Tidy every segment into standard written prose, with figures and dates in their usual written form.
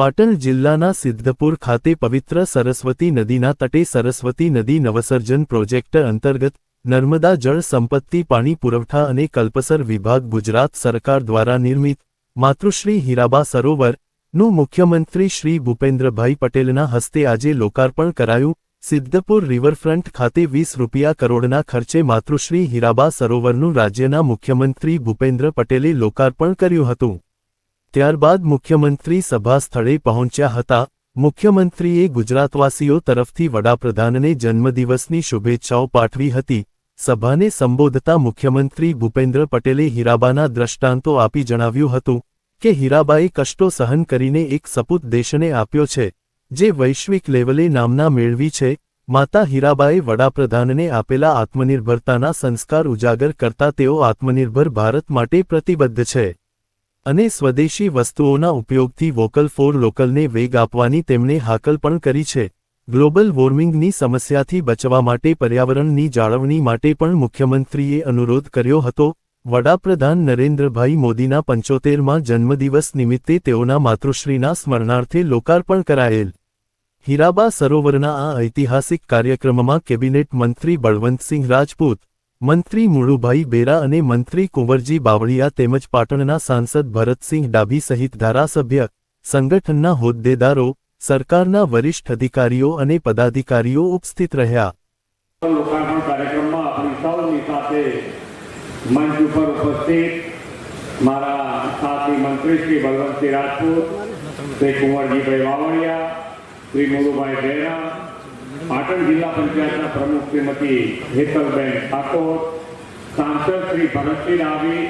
પાટણ જિલ્લાના સિદ્ધપુર ખાતે પવિત્ર સરસ્વતી નદીના તટે સરસ્વતી નદી નવસર્જન પ્રોજેક્ટ અંતર્ગત નર્મદા જળ સંપત્તિ પાણી પુરવઠા અને કલ્પસર વિભાગ ગુજરાત સરકાર દ્વારા નિર્મિત માતૃશ્રી હીરાબા સરોવર નું મુખ્યમંત્રી શ્રી ભૂપેન્દ્રભાઈ પટેલના હસ્તે આજે લોકાર્પણ કરાયું। સિદ્ધપુર રિવરફ્રન્ટ ખાતે 20 રૂપિયા કરોડના ખર્ચે માતૃશ્રી હીરાબા સરોવરનું રાજ્યના મુખ્યમંત્રી ભૂપેન્દ્ર પટેલે લોકાર્પણ કર્યું હતું। ત્યારબાદ મુખ્યમંત્રી સભા સ્થળે પહોંચ્યા હતા। મુખ્યમંત્રીએ ગુજરાતવાસીઓ તરફથી વડાપ્રધાનને જન્મદિવસની શુભેચ્છાઓ પાઠવી હતી। સભાને સંબોધતા મુખ્યમંત્રી ભૂપેન્દ્ર પટેલે હીરાબાના દ્રષ્ટાંતો આપી જણાવ્યું હતું કે હીરાબાએ કષ્ટો સહન કરીને એક સપૂત દેશને આપ્યો છે, જે વૈશ્વિક લેવલે નામના મેળવી છે। માતા હીરાબાએ વડાપ્રધાનને આપેલા આત્મનિર્ભરતાના સંસ્કાર ઉજાગર કરતા તેઓ આત્મનિર્ભર ભારત માટે પ્રતિબદ્ધ છે અને સ્વદેશી વસ્તુઓના ઉપયોગથી વોકલ ફોર લોકલને વેગ આપવાની તેમણે હાકલ પણ કરી છે। ગ્લોબલ વોર્મિંગની સમસ્યાથી બચવા માટે પર્યાવરણની જાળવણી માટે પણ મુખ્યમંત્રીએ અનુરોધ કર્યો હતો। વડાપ્રધાન નરેન્દ્રભાઈ મોદીના 75મા જન્મદિવસ નિમિત્તે તેઓના માતૃશ્રીના સ્મરણાર્થે લોકાર્પણ કરાયેલ હીરાબા સરોવરના આ ઐતિહાસિક કાર્યક્રમમાં કેબિનેટ મંત્રી બળવંતસિંહ રાજપૂત, મંત્રી મુળુભાઈ બેરા અને મંત્રી કુંવરજી બાવળિયા તેમજ પાટણના સાંસદ ભરતસિંહ ડાભી સહિત ધારાસભ્ય, સંગઠનના હોદ્દેદારો, સરકારના વરિષ્ઠ અધિકારીઓ અને પદાધિકારીઓ ઉપસ્થિત રહ્યા। લોકાર્પણ કાર્યક્રમમાં આપણી સૌની સાથે મંચ ઉપર ઉપસ્થિત મારા સાથી મંત્રી શ્રી બળવંતસિંહ રાજપૂત, શ્રી કુંવરજીભાઈ બાવળિયા, શ્રી મુળુભાઈ બેરા, પાટણ જિલ્લા પંચાયતના પ્રમુખ શ્રીમતી હેતલબેન ઠાકોર, સાંસદ શ્રી ભરતસિંહ ડાભી,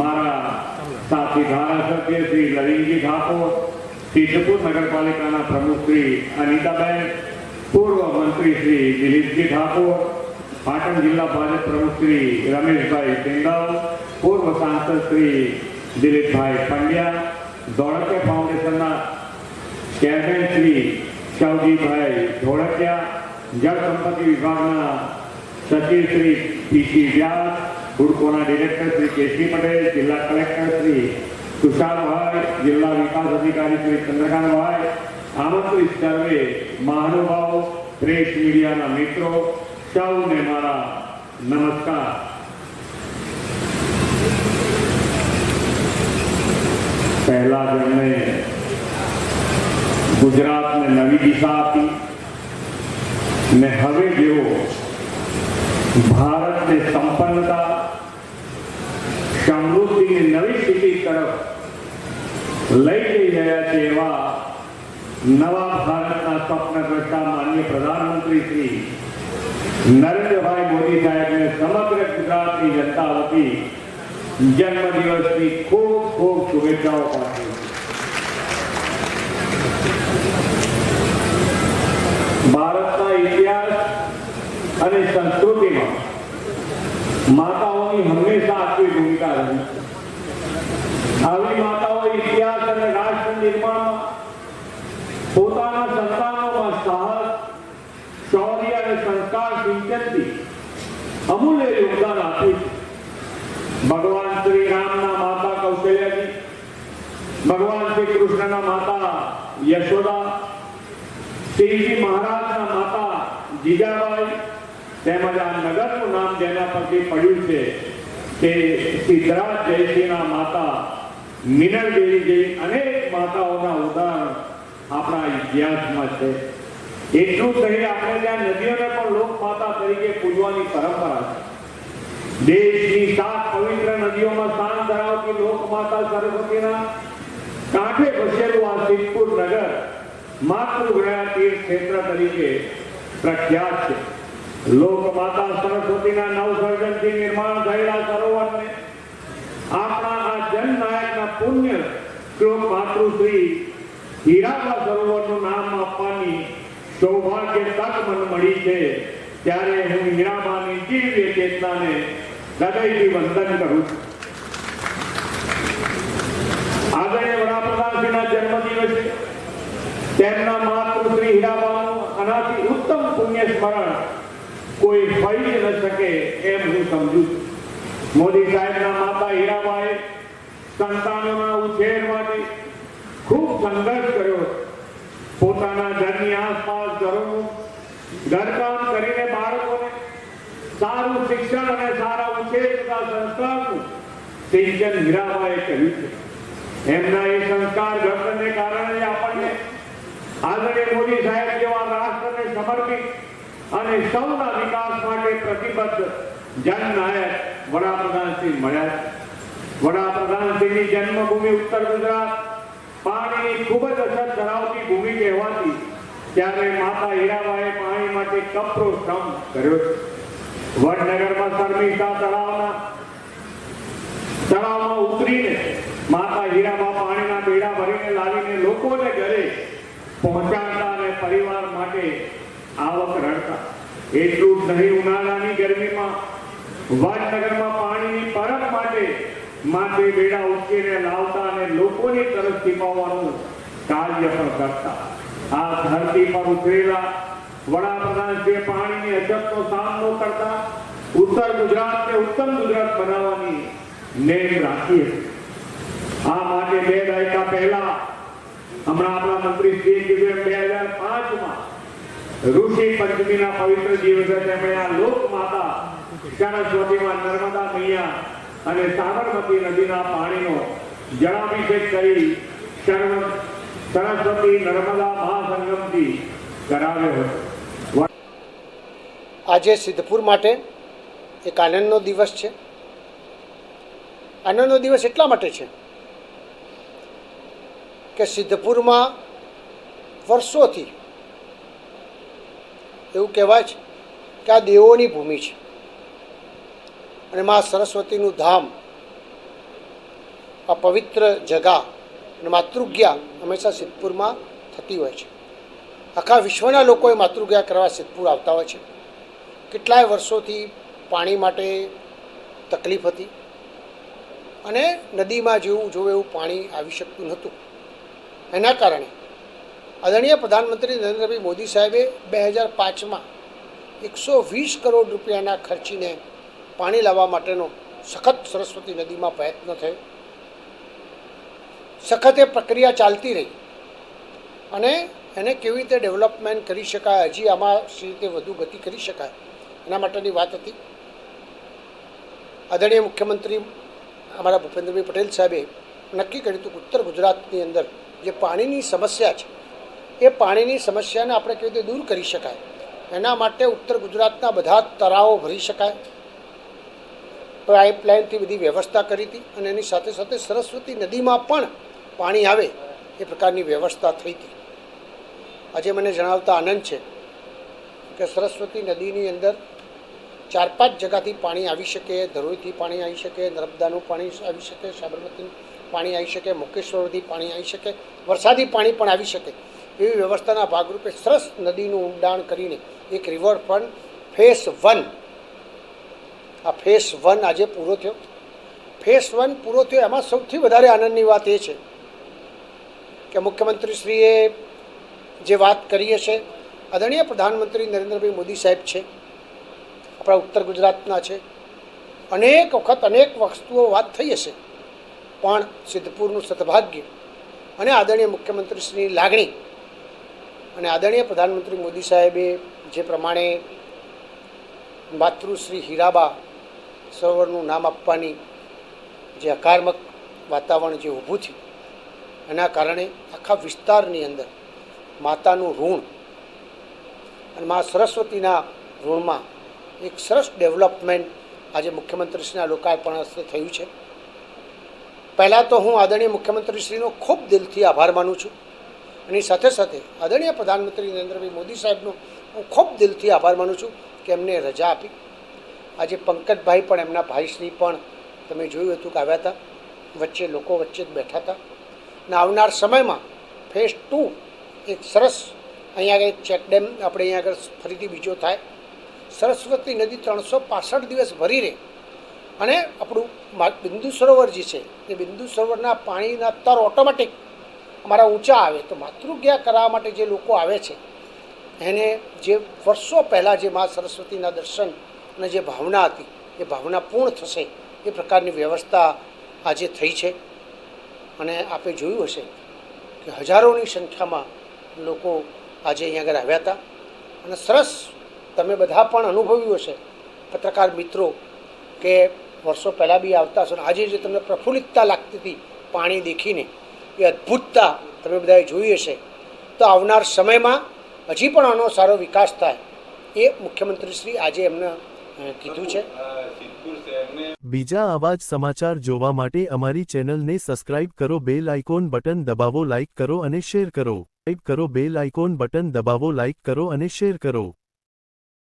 મારા સાથી ધારાસભ્ય શ્રી લલિતજી ઠાકોર, સિદ્ધપુર નગરપાલિકાના પ્રમુખ શ્રી અનિતાબેન, પૂર્વ મંત્રી શ્રી દિલીપજી ઠાકોર, પાટણ જિલ્લા ભાજપ પ્રમુખ શ્રી રમેશભાઈ સિંઘલ, પૂર્વ સાંસદ શ્રી દિલીપભાઈ પંડ્યા, ધોળકિયા ફાઉન્ડેશનના ચેરમેન શ્રી શવજીભાઈ ધોળકિયા, જળ સંપત્તિ વિભાગના સચિવ શ્રી પીસી વ્યાસ, હુડકોના ડિરેક્ટર શ્રી કેસી પટેલ, જિલ્લા કલેક્ટર શ્રી તુષારભાઈ, જિલ્લા વિકાસ અધિકારી શ્રી ચંદ્રકાંતભાઈ, આમંત્રિત સર્વે મહાનુભાવો, પ્રેસ મીડિયાના મિત્રો, સૌને મારા નમસ્કાર। પહેલા જેમણે ગુજરાતને નવી દિશા આપી ને હવે જેઓ ભારતને સંપન્નતા, સમૃદ્ધિની નવી સ્થિતિ તરફ લઈ જઈ રહ્યા છે એવા નવા ભારતના સ્વપ્નદ્રષ્ટા માનનીય પ્રધાનમંત્રી શ્રી નરેન્દ્રભાઈ મોદી સાહેબને સમગ્ર ગુજરાતની જનતા વતી જન્મદિવસની ખૂબ ખૂબ શુભેચ્છાઓ પાઠવું છું। ભારતના ઇતિહાસ અને સંસ્કૃતિમાં માતાઓની હંમેશા આટલી ભૂમિકા રહી છે। આવી માતાઓ ઇતિહાસ અને રાષ્ટ્ર નિર્માણમાં પોતાના સંતાનોમાં સાહસ, શૌર્ય અને સંસ્કાર સિંચનથી અમૂલ્ય યોગદાન આપ્યું છે। ભગવાન શ્રી રામના માતા કૌશલ્યાજી, ભગવાન શ્રી કૃષ્ણના માતા યશોદા, શ્રીજી મહારાજના માતા જીજાબાઈ તેમજ આ નગરનું નામ જેના પરથી પડ્યું છે તે સિદ્ધરાજ જયસિંહના માતા મીનળ દેવી જેવી અનેક માતાઓના ઉદાહરણ આપણા ઇતિહાસમાં છે। એટલું જ નહીં, આપણે ત્યાં નદીઓને પણ લોકમાતા તરીકે પૂજવાની પરંપરા છે। દેશની 7 પવિત્ર નદીઓમાં સ્થાન ધરાવતી લોકમાતા સરસ્વતીના કાંઠે વસેલું આ સિદ્ધપુર નગર માતૃગયા તીર્થ ક્ષેત્ર તરીકે પ્રખ્યાત છે। લોકમાતા સરસ્વતીના નવસર્જનથી નિર્માણ થયેલા સરોવરને આપણા આ જનનાયકના પુણ્ય શ્લોક માતૃશ્રી હીરાબા સરોવરનું નામ આપવાની સૌભાગ્ય તક મને મળી છે। ત્યારે હું હીરાબાની દિવ્ય ચેતનાને હૃદયથી વંદન કરું છું। આદરણીય વડાપ્રધાનશ્રીના જન્મદિવસે તેમના માતૃશ્રી હીરાબાનું આનાથી ઉત્તમ પુણ્ય સ્મરણ કોઈ ફળી ન શકે એમ હું સમજુ છું। મોદી સાહેબના માતા હીરાબાએ સંતાનોના ઉછેર માટે ખૂબ સંઘર્ષ કર્યો. પોતાના ઘરની આસપાસ ઘરોનું ઘરકામ કરીને બાળકોને સારું શિક્ષણ અને સારા ઉછેર તથા સંસ્કારનું સિંચન હીરાબાએ કર્યું છે. એમના એ સંસ્કાર ઘડતરને કારણે આપણને આદરણીય મોદી સાહેબ જેવા રાષ્ટ્રને સમર્પિત અને સૌના વિકાસ માટે પ્રતિબદ્ધ જનનાયક વડાપ્રધાન શ્રી મળ્યા. વડાપ્રધાન શ્રીની જન્મભૂમિ ઉત્તર ગુજરાત પાણીની ખૂબ જ અછત ધરાવતી ભૂમિ કહેવાતી, ત્યારે માતા હીરાબાએ પાણી માટે કપરો શ્રમ કર્યો છે. વડનગરમાં શર્મિષ્ઠા તળાવમાં ઉતરીને માતા હીરાબા પાણીના બેડા ભરીને લાવીને લોકોને ઘરે પહોંચાડતા અને પરિવાર માટે આવક રડતા. એટલું જ નહીં, ઉનાળાની ગરમીમાં વડનગરમાં પાણીની પરબ માટે માથે બેડા ઉચકીને લાવતા અને લોકોની તરસ છીપાવવાનું કાર્ય પણ કરતા. આ ધરતી પર ઉતરેલા વડાપ્રધાનશ્રીએ પાણીની અછતનો સામનો કરતા ઉત્તર ગુજરાતને ઉત્તમ ગુજરાત બનાવવાની નેમ રાખી હતી. આ માટે 2 દાયકા પહેલા હમણાં આપણા મંત્રી શ્રીએ કીધું એમ 2005માં ઋષિ પંચમીના પવિત્ર દિવસે તેમણે આ લોક માતા સરસ્વતીમાં નર્મદા મૈયા અને સાબરમતી નદીના પાણીનો જળાભિષેક કરી સરસ્વતી નર્મદા મહાસંગમથી કરાવ્યો હતો. આજે સિદ્ધપુર માટે એક આનંદનો દિવસ છે. આનંદનો દિવસ એટલા માટે છે કે સિદ્ધપુરમાં વર્ષોથી એવું કહેવાય છે કે આ દેવોની ભૂમિ છે અને મા સરસ્વતીનું ધામ, આ પવિત્ર જગા અને માતૃજ્ઞા હંમેશા સિદ્ધપુરમાં થતી હોય છે. આખા વિશ્વના લોકોએ માતૃજ્ઞા કરવા સિદ્ધપુર આવતા હોય છે. કેટલાય વર્ષોથી પાણી માટે તકલીફ હતી અને નદીમાં જેવું જોવે એવું પાણી આવી શકતું નહોતું. એના કારણે આદરણીય પ્રધાનમંત્રી નરેન્દ્રભાઈ મોદી સાહેબે 2005માં 120 કરોડ રૂપિયાના ખર્ચીને પાણી લાવવા માટેનો સખત સરસ્વતી નદીમાં પ્રયત્ન થયો. સખત એ પ્રક્રિયા ચાલતી રહી અને એને કેવી રીતે ડેવલપમેન્ટ કરી શકાય, હજી આમાં સી રીતે વધુ ગતિ કરી શકાય, એના માટેની વાત હતી. આદરણીય મુખ્યમંત્રી અમારા ભૂપેન્દ્રભાઈ પટેલ સાહેબે નક્કી કર્યું હતું કે ઉત્તર ગુજરાતની અંદર જે પાણીની સમસ્યા છે એ પાણીની સમસ્યાને આપણે કેવી રીતે દૂર કરી શકાય, એના માટે ઉત્તર ગુજરાતના બધા તળાવો ભરી શકાય, પાઇપલાઇનથી બધી વ્યવસ્થા કરી હતી અને એની સાથે સાથે સરસ્વતી નદીમાં પણ પાણી આવે એ પ્રકારની વ્યવસ્થા થઈ હતી. આજે મને જણાવતા આનંદ છે કે સરસ્વતી નદીની અંદર 4-5 જગાથી પાણી આવી શકે. ધરોઈથી પાણી આવી શકે, નર્મદાનું પાણી આવી શકે, સાબરમતીનું પાણી આવી શકે, મુકેશ્વરથી પાણી આવી શકે, વરસાદી પાણી પણ આવી શકે. એવી વ્યવસ્થાના ભાગરૂપે સરસ નદીનું ઊંડાણ કરીને એક રિવરફ્રન્ટ ફેઝ 1, આ ફેઝ 1 આજે પૂરો થયો. ફેઝ 1 પૂરો થયો એમાં સૌથી વધારે આનંદની વાત એ છે કે મુખ્યમંત્રીશ્રીએ જે વાત કરી હશે, આદરણીય પ્રધાનમંત્રી નરેન્દ્રભાઈ મોદી સાહેબ છે, આપણા ઉત્તર ગુજરાતના છે, અનેક વખત અનેક વસ્તુઓ વાત થઈ હશે, પણ સિદ્ધપુરનું સદભાગ્ય અને આદરણીય મુખ્યમંત્રીશ્રીની લાગણી અને આદરણીય પ્રધાનમંત્રી મોદી સાહેબે જે પ્રમાણે માતૃશ્રી હીરાબા સરોવરનું નામ આપવાની જે હકારાત્મક વાતાવરણ જે ઊભું થયું, એના કારણે આખા વિસ્તારની અંદર માતાનું ઋણ અને મા સરસ્વતીના ઋણમાં એક સરસ ડેવલપમેન્ટ આજે મુખ્યમંત્રીશ્રીના લોકાર્પણ હસ્તે થયું છે. પહેલાં તો હું આદરણીય મુખ્યમંત્રીશ્રીનો ખૂબ દિલથી આભાર માનું છું. એની સાથે સાથે આદરણીય પ્રધાનમંત્રી નરેન્દ્રભાઈ મોદી સાહેબનો હું ખૂબ દિલથી આભાર માનું છું કે એમને રજા આપી. આજે પંકજભાઈ પણ એમના ભાઈશ્રી પણ તમે જોયું હતું કે આવ્યા હતા, વચ્ચે લોકો વચ્ચે જ બેઠા હતા. અને આવનાર સમયમાં ફેઝ 2 એક સરસ અહીંયા આગળ ચેક ડેમ આપણે અહીંયા આગળ ફરીથી બીજો થાય, સરસ્વતી નદી 365 દિવસ ભરી રહે અને આપણું બિંદુ સરોવર જે છે એ બિંદુ સરોવરના પાણીના તર ઓટોમેટિક અમારા ઊંચા આવે. તો માતૃજ્ઞા કરાવવા માટે જે લોકો આવે છે એને જે વર્ષો પહેલાં જે મા સરસ્વતીના દર્શન અને જે ભાવના હતી એ ભાવના પૂર્ણ થશે એ પ્રકારની વ્યવસ્થા આજે થઈ છે. અને આપે જોયું હશે કે હજારોની સંખ્યામાં લોકો આજે અહીંયા આગળ આવ્યા હતા અને સરસ તમે બધા પણ અનુભવ્યું હશે પત્રકાર મિત્રો કે વર્ષો પહેલાં બી આવતા હશો. આજે જે તમને પ્રફુલ્લિતતા લાગતી હતી પાણી દેખીને, એ અદ્ભુતતા તમે બધાએ જોઈ હશે. તો આવનાર સમયમાં હજી પણ આનો સારો વિકાસ થાય એ મુખ્યમંત્રીશ્રી આજે એમને કીધું છે. બીજા આવા જ સમાચાર જોવા માટે અમારી ચેનલને સબસ્ક્રાઇબ કરો, બેલ આઇકોન બટન દબાવો, લાઇક કરો અને શેર કરો. સબસ્ક્રાઇબ કરો, બેલ આઇકોન બટન દબાવો, લાઇક કરો અને શેર કરો.